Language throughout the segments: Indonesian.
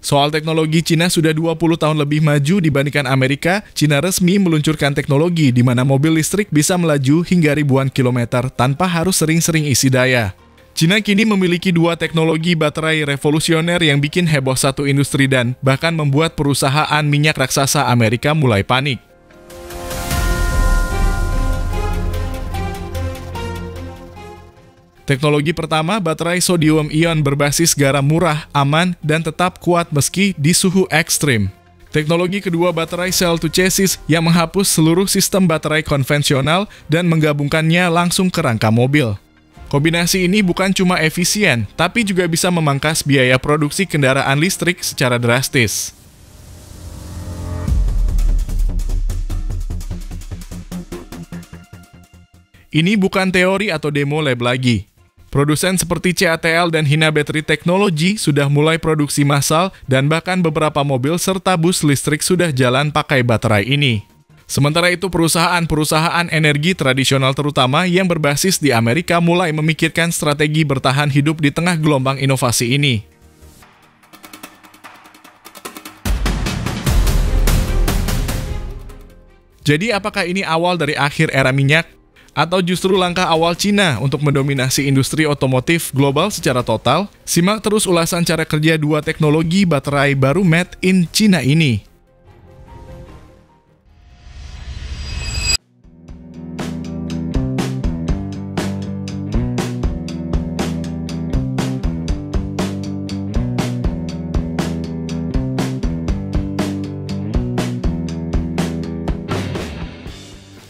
Soal teknologi, Cina sudah 20 tahun lebih maju dibandingkan Amerika. Cina resmi meluncurkan teknologi di mana mobil listrik bisa melaju hingga ribuan kilometer tanpa harus sering-sering isi daya. Cina kini memiliki dua teknologi baterai revolusioner yang bikin heboh satu industri dan bahkan membuat perusahaan minyak raksasa Amerika mulai panik. Teknologi pertama, baterai sodium-ion berbasis garam murah, aman, dan tetap kuat meski di suhu ekstrim. Teknologi kedua, baterai cell-to-chassis yang menghapus seluruh sistem baterai konvensional dan menggabungkannya langsung ke rangka mobil. Kombinasi ini bukan cuma efisien, tapi juga bisa memangkas biaya produksi kendaraan listrik secara drastis. Ini bukan teori atau demo lab lagi. Produsen seperti CATL dan Hina Battery Technology sudah mulai produksi massal dan bahkan beberapa mobil serta bus listrik sudah jalan pakai baterai ini. Sementara itu, perusahaan-perusahaan energi tradisional terutama yang berbasis di Amerika mulai memikirkan strategi bertahan hidup di tengah gelombang inovasi ini. Jadi, apakah ini awal dari akhir era minyak? Atau justru langkah awal Cina untuk mendominasi industri otomotif global secara total? Simak terus ulasan cara kerja dua teknologi baterai baru made in China ini.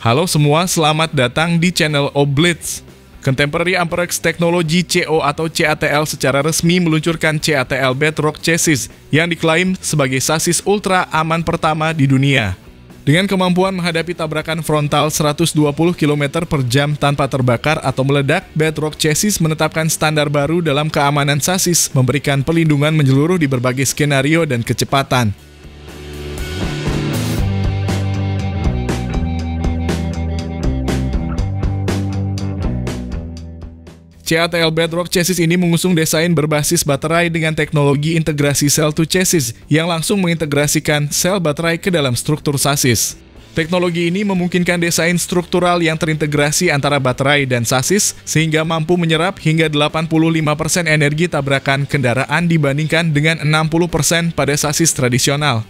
Halo semua, selamat datang di channel Oblitz. Contemporary Amperex Technology CO atau CATL secara resmi meluncurkan CATL Bedrock Chassis yang diklaim sebagai sasis ultra aman pertama di dunia. Dengan kemampuan menghadapi tabrakan frontal 120 km per jam tanpa terbakar atau meledak, Bedrock Chassis menetapkan standar baru dalam keamanan sasis, memberikan pelindungan menyeluruh di berbagai skenario dan kecepatan. CATL Bedrock Chassis ini mengusung desain berbasis baterai dengan teknologi integrasi cell-to-chassis yang langsung mengintegrasikan sel baterai ke dalam struktur sasis. Teknologi ini memungkinkan desain struktural yang terintegrasi antara baterai dan sasis sehingga mampu menyerap hingga 85% energi tabrakan kendaraan dibandingkan dengan 60% pada sasis tradisional.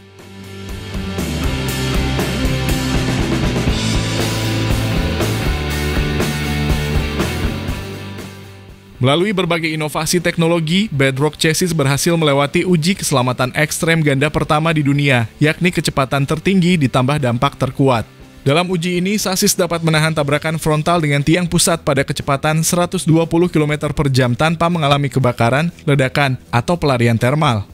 Melalui berbagai inovasi teknologi, Bedrock Chassis berhasil melewati uji keselamatan ekstrem ganda pertama di dunia, yakni kecepatan tertinggi ditambah dampak terkuat. Dalam uji ini, sasis dapat menahan tabrakan frontal dengan tiang pusat pada kecepatan 120 km per jam tanpa mengalami kebakaran, ledakan, atau pelarian termal.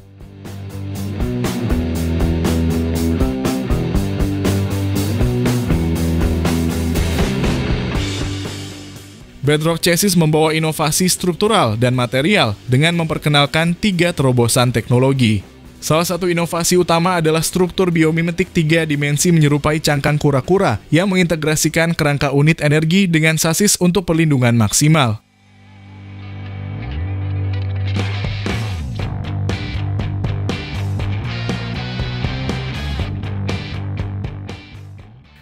Bedrock Chassis membawa inovasi struktural dan material dengan memperkenalkan 3 terobosan teknologi. Salah satu inovasi utama adalah struktur biomimetik 3 dimensi menyerupai cangkang kura-kura yang mengintegrasikan kerangka unit energi dengan sasis untuk perlindungan maksimal.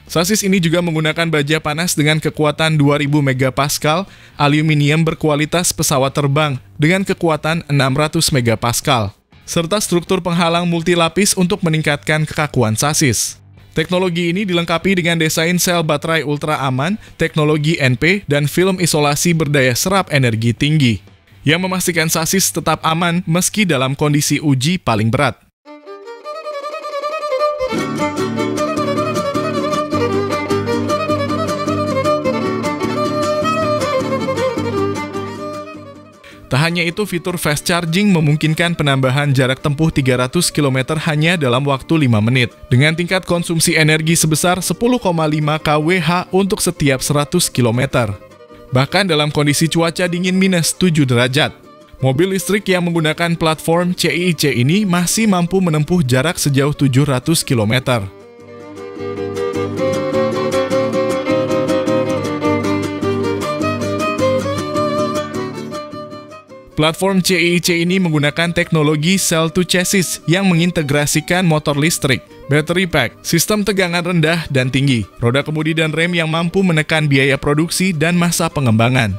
Sasis ini juga menggunakan baja panas dengan kekuatan 2000 megapascal, aluminium berkualitas pesawat terbang dengan kekuatan 600 megapascal, serta struktur penghalang multilapis untuk meningkatkan kekakuan sasis. Teknologi ini dilengkapi dengan desain sel baterai ultra aman, teknologi NP, dan film isolasi berdaya serap energi tinggi, yang memastikan sasis tetap aman meski dalam kondisi uji paling berat. Tak hanya itu, fitur fast charging memungkinkan penambahan jarak tempuh 300 km hanya dalam waktu 5 menit, dengan tingkat konsumsi energi sebesar 10,5 kWh untuk setiap 100 km. Bahkan dalam kondisi cuaca dingin minus 7 derajat. Mobil listrik yang menggunakan platform CIIC ini masih mampu menempuh jarak sejauh 700 km. Platform CIIC ini menggunakan teknologi cell to chassis yang mengintegrasikan motor listrik, battery pack, sistem tegangan rendah dan tinggi, roda kemudi dan rem yang mampu menekan biaya produksi dan masa pengembangan.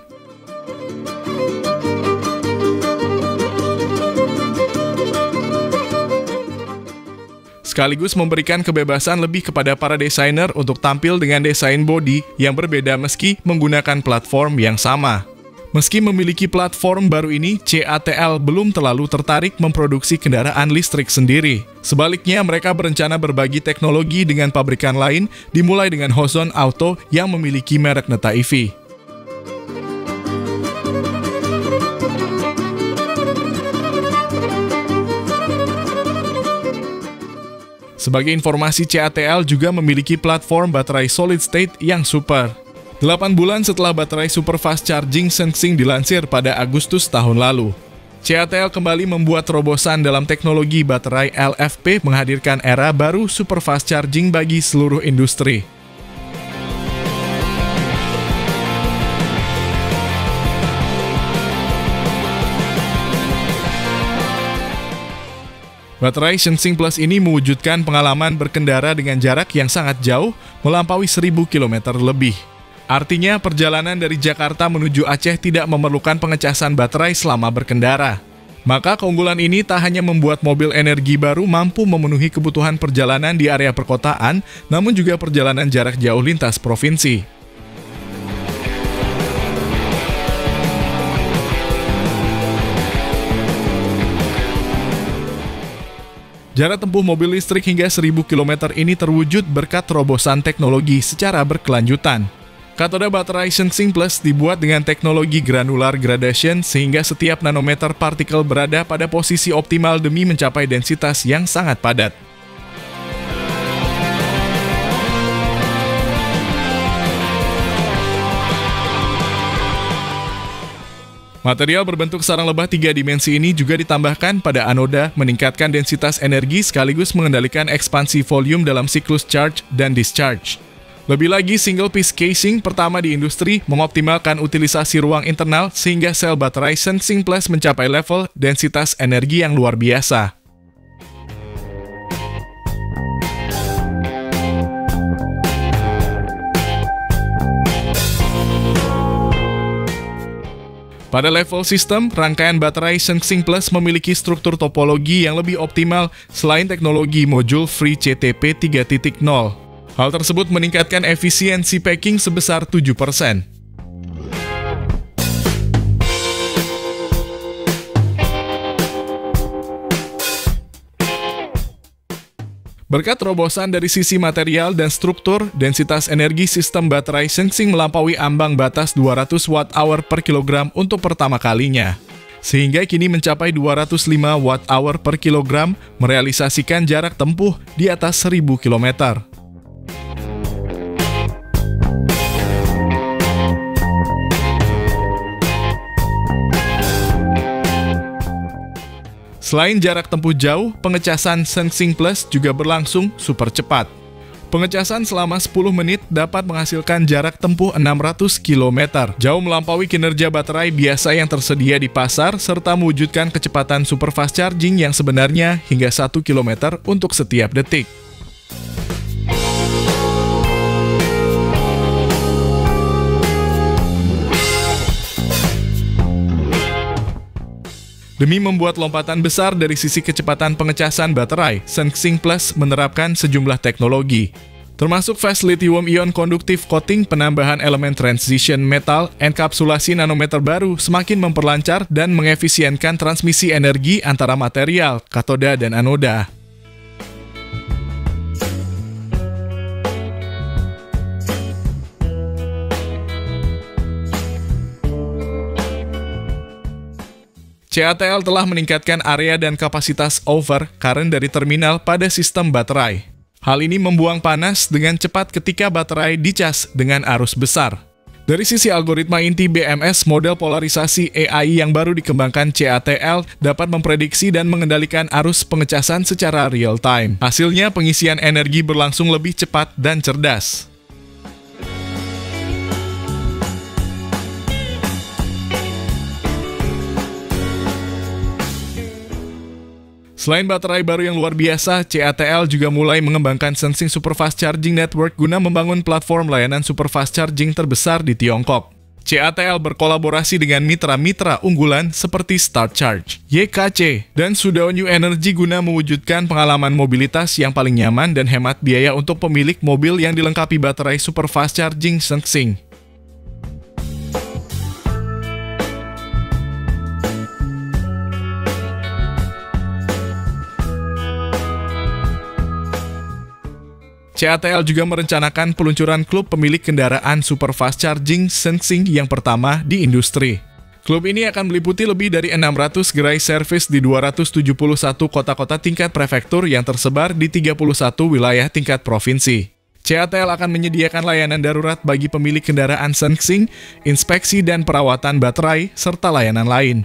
Sekaligus memberikan kebebasan lebih kepada para desainer untuk tampil dengan desain bodi yang berbeda meski menggunakan platform yang sama. Meski memiliki platform baru ini, CATL belum terlalu tertarik memproduksi kendaraan listrik sendiri. Sebaliknya, mereka berencana berbagi teknologi dengan pabrikan lain, dimulai dengan Hozon Auto yang memiliki merek Neta EV. Sebagai informasi, CATL juga memiliki platform baterai solid state yang super. 8 bulan setelah baterai super fast charging Sensing dilansir pada Agustus tahun lalu, CATL kembali membuat terobosan dalam teknologi baterai LFP menghadirkan era baru super fast charging bagi seluruh industri. Baterai Sensing Plus ini mewujudkan pengalaman berkendara dengan jarak yang sangat jauh, melampaui 1000 km lebih. Artinya, perjalanan dari Jakarta menuju Aceh tidak memerlukan pengecasan baterai selama berkendara. Maka keunggulan ini tak hanya membuat mobil energi baru mampu memenuhi kebutuhan perjalanan di area perkotaan, namun juga perjalanan jarak jauh lintas provinsi. Jarak tempuh mobil listrik hingga 1000 km ini terwujud berkat terobosan teknologi secara berkelanjutan. Katoda baterai Sensing Plus dibuat dengan teknologi granular gradation sehingga setiap nanometer partikel berada pada posisi optimal demi mencapai densitas yang sangat padat. Material berbentuk sarang lebah 3 dimensi ini juga ditambahkan pada anoda, meningkatkan densitas energi sekaligus mengendalikan ekspansi volume dalam siklus charge dan discharge. Lebih lagi, single piece casing pertama di industri mengoptimalkan utilisasi ruang internal sehingga sel baterai Sensing Plus mencapai level densitas energi yang luar biasa. Pada level sistem, rangkaian baterai Sensing Plus memiliki struktur topologi yang lebih optimal selain teknologi modul Free CTP 3.0. Hal tersebut meningkatkan efisiensi packing sebesar 7%. Berkat terobosan dari sisi material dan struktur, densitas energi sistem baterai Sensing melampaui ambang batas 200 Wh per kilogram untuk pertama kalinya. Sehingga kini mencapai 205 Wh per kilogram, merealisasikan jarak tempuh di atas 1000 km. Selain jarak tempuh jauh, pengecasan Sensing Plus juga berlangsung super cepat. Pengecasan selama 10 menit dapat menghasilkan jarak tempuh 600 km, jauh melampaui kinerja baterai biasa yang tersedia di pasar, serta mewujudkan kecepatan super fast charging yang sebenarnya hingga 1 km untuk setiap detik. Demi membuat lompatan besar dari sisi kecepatan pengecasan baterai, Sensing Plus menerapkan sejumlah teknologi, termasuk fast lithium-ion conductive coating, penambahan elemen transition metal, enkapsulasi nanometer baru semakin memperlancar dan mengefisienkan transmisi energi antara material, katoda, dan anoda. CATL telah meningkatkan area dan kapasitas over current dari terminal pada sistem baterai. Hal ini membuang panas dengan cepat ketika baterai dicas dengan arus besar. Dari sisi algoritma inti BMS, model polarisasi AI yang baru dikembangkan CATL dapat memprediksi dan mengendalikan arus pengecasan secara real-time. Hasilnya, pengisian energi berlangsung lebih cepat dan cerdas. Selain baterai baru yang luar biasa, CATL juga mulai mengembangkan Sensing Superfast Charging Network guna membangun platform layanan superfast charging terbesar di Tiongkok. CATL berkolaborasi dengan mitra-mitra unggulan seperti Start Charge, YKC, dan Sudao New Energy guna mewujudkan pengalaman mobilitas yang paling nyaman dan hemat biaya untuk pemilik mobil yang dilengkapi baterai superfast charging Sensing. CATL juga merencanakan peluncuran klub pemilik kendaraan superfast charging Sensing yang pertama di industri. Klub ini akan meliputi lebih dari 600 gerai servis di 271 kota-kota tingkat prefektur yang tersebar di 31 wilayah tingkat provinsi. CATL akan menyediakan layanan darurat bagi pemilik kendaraan Sensing, inspeksi dan perawatan baterai, serta layanan lain.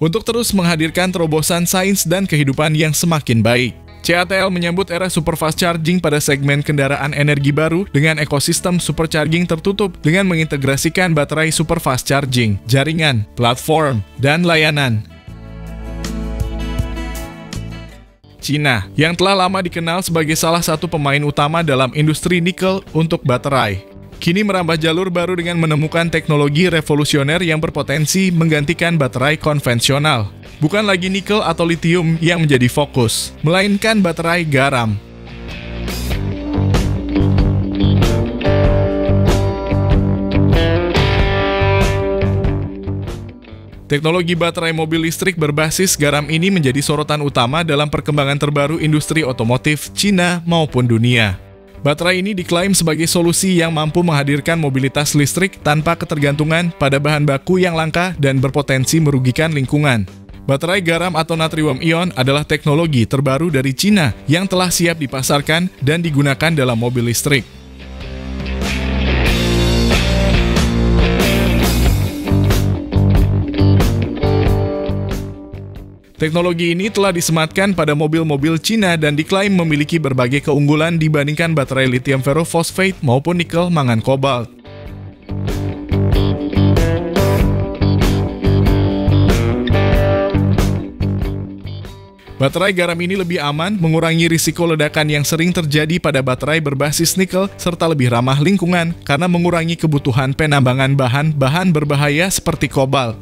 Untuk terus menghadirkan terobosan sains dan kehidupan yang semakin baik, CATL menyambut era superfast charging pada segmen kendaraan energi baru dengan ekosistem supercharging tertutup dengan mengintegrasikan baterai superfast charging, jaringan, platform, dan layanan. China, yang telah lama dikenal sebagai salah satu pemain utama dalam industri nikel untuk baterai, kini merambah jalur baru dengan menemukan teknologi revolusioner yang berpotensi menggantikan baterai konvensional. Bukan lagi nikel atau litium yang menjadi fokus, melainkan baterai garam. Teknologi baterai mobil listrik berbasis garam ini menjadi sorotan utama dalam perkembangan terbaru industri otomotif Cina maupun dunia. Baterai ini diklaim sebagai solusi yang mampu menghadirkan mobilitas listrik tanpa ketergantungan pada bahan baku yang langka dan berpotensi merugikan lingkungan. Baterai garam atau natrium ion adalah teknologi terbaru dari Cina yang telah siap dipasarkan dan digunakan dalam mobil listrik. Teknologi ini telah disematkan pada mobil-mobil Cina dan diklaim memiliki berbagai keunggulan dibandingkan baterai lithium ferrofosfat maupun nikel mangan kobalt. Baterai garam ini lebih aman, mengurangi risiko ledakan yang sering terjadi pada baterai berbasis nikel, serta lebih ramah lingkungan karena mengurangi kebutuhan penambangan bahan-bahan berbahaya seperti kobalt.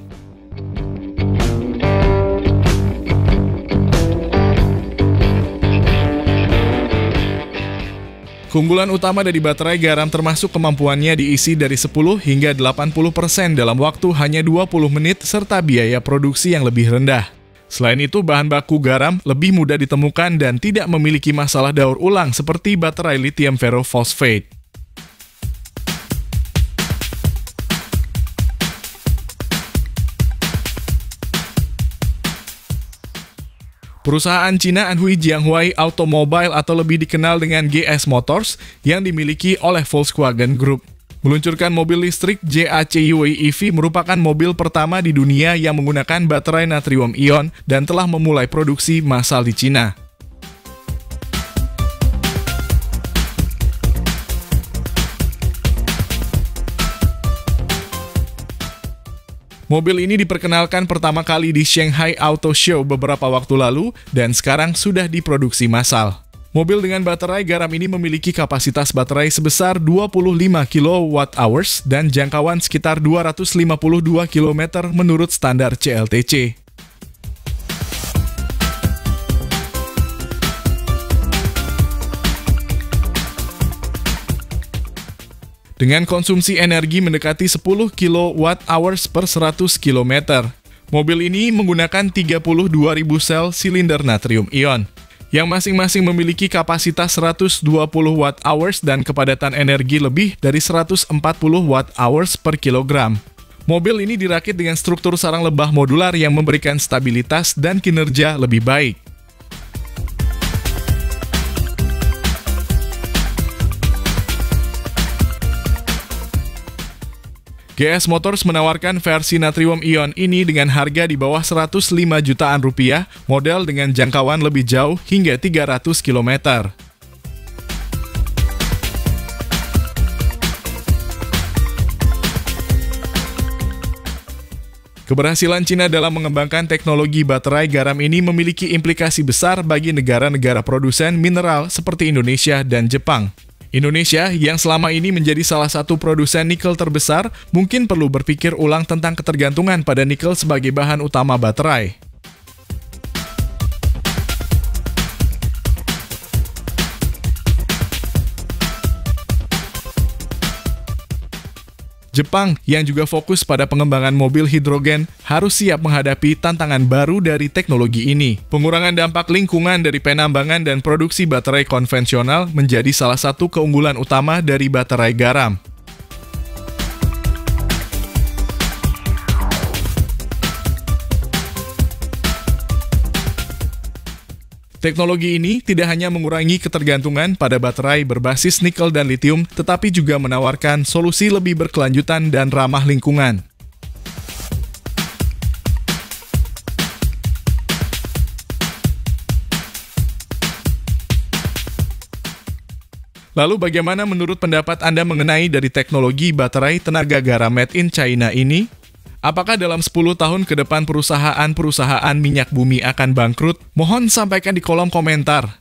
Keunggulan utama dari baterai garam termasuk kemampuannya diisi dari 10 hingga 80% dalam waktu hanya 20 menit serta biaya produksi yang lebih rendah. Selain itu, bahan baku garam lebih mudah ditemukan dan tidak memiliki masalah daur ulang seperti baterai lithium ferrofosfat. Perusahaan Cina Anhui Jianghuai Automobile atau lebih dikenal dengan GS Motors yang dimiliki oleh Volkswagen Group meluncurkan mobil listrik JAC-Yue EV merupakan mobil pertama di dunia yang menggunakan baterai natrium ion dan telah memulai produksi massal di Cina. Mobil ini diperkenalkan pertama kali di Shanghai Auto Show beberapa waktu lalu dan sekarang sudah diproduksi massal. Mobil dengan baterai garam ini memiliki kapasitas baterai sebesar 25 kWh dan jangkauan sekitar 252 km menurut standar CLTC. Dengan konsumsi energi mendekati 10 kWh per 100 km. Mobil ini menggunakan 32.000 sel silinder natrium ion, yang masing-masing memiliki kapasitas 120 Wh dan kepadatan energi lebih dari 140 Wh per kilogram. Mobil ini dirakit dengan struktur sarang lebah modular yang memberikan stabilitas dan kinerja lebih baik. GS Motors menawarkan versi natrium ion ini dengan harga di bawah 105 jutaan rupiah, model dengan jangkauan lebih jauh hingga 300 km. Keberhasilan Cina dalam mengembangkan teknologi baterai garam ini memiliki implikasi besar bagi negara-negara produsen mineral seperti Indonesia dan Jepang. Indonesia, yang selama ini menjadi salah satu produsen nikel terbesar, mungkin perlu berpikir ulang tentang ketergantungan pada nikel sebagai bahan utama baterai. Jepang, yang juga fokus pada pengembangan mobil hidrogen, harus siap menghadapi tantangan baru dari teknologi ini. Pengurangan dampak lingkungan dari penambangan dan produksi baterai konvensional menjadi salah satu keunggulan utama dari baterai garam. Teknologi ini tidak hanya mengurangi ketergantungan pada baterai berbasis nikel dan litium, tetapi juga menawarkan solusi lebih berkelanjutan dan ramah lingkungan. Lalu bagaimana menurut pendapat Anda mengenai dari teknologi baterai tenaga garam made in China ini? Apakah dalam 10 tahun ke depan perusahaan-perusahaan minyak bumi akan bangkrut? Mohon sampaikan di kolom komentar.